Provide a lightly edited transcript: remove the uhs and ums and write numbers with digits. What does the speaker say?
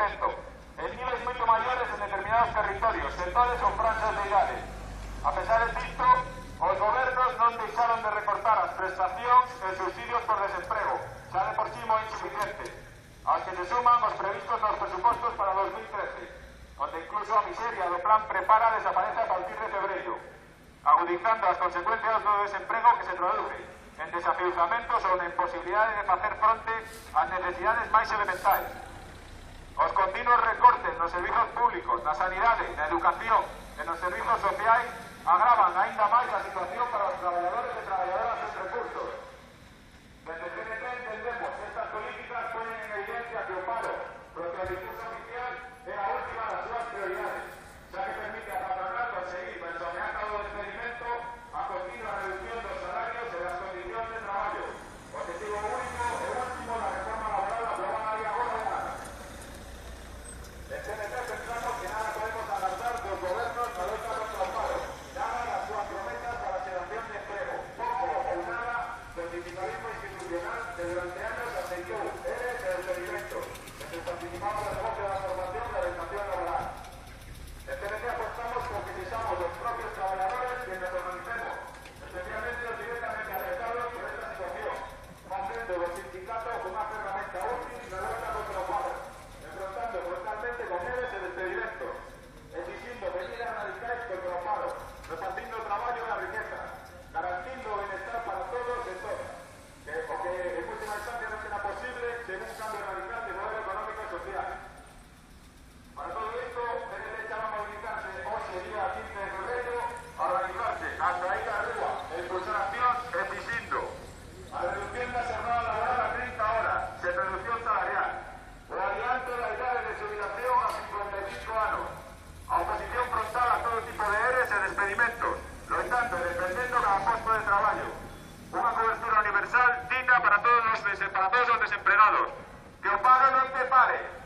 contexto. En niveles moito maiores en determinados territorios, sectores ou franxas de idade. A pesar disto, os gobernos non deixaron de recortar as prestacións e subsidios por desemprego, xa de por si moi insuficientes, aos que se suman os previstos nos presupostos para 2013, onde incluso a miseria do plan Prepara desaparece a partir de febreiro, agudizando as consecuencias do desemprego que se traduce en desafiuzamentos ou na imposibilidade de facer fronte ás necesidades máis elementais. Os continuos recortes nos servizos públicos, na sanidade, na educación e nos servizos sociais agravan aínda máis a situación para os traballadores e traballadoras sen recursos. Desde o CNT entendemos que estas políticas ponen en evidencia que o paro, porque o discurso oficial é a última das súas prioridades, xa que permite a patronal conseguir, pese ao ameaza do despedimento, a continua reducción dos salarios e das condicións de traballo. Objetivo único e último da reforma laboral aprobada aí agora en Ana. En CNT pensamos que nada podemos agardar dos gobernos na loita contra o paro, nada das súas promesas para a xeración de emprego, pouco ou nada do sindicalismo institucional que durante anos aceitou eres e despedimentos, mientras participamos no negocio da formación e da educación laboral. En CNT apostamos por que sexamos os propios traballadores que nos organicemos, especialmente os directamente afectados por esta situación, facendo do sindicato unha ferramenta útil na loita contra o paro, enfrontando frontalmente con eres e despedimentos, exigindo medidas radicais contra o paro, repartindo o traballo e a riqueza, garantindo o bienestar para todos e todas, o que en última instancia non será posible sen un cambio radical de modelo económico e social. Para todo isto, CNT chama a movilizarse hoxe, día 15 de febrero, a organizarse a saída a rúa e impulsar accións exigindo a reducción da xornada laboral a 30 horas, sen reducción salarial, o adianto da idade de xubilación a 55 anos, a oposición frontal a todo tipo de eres e despedimentos, loitando e defendendo cada posto de traballo, unha cobertura universal digna para todos os desempregados, que o paro non te pare.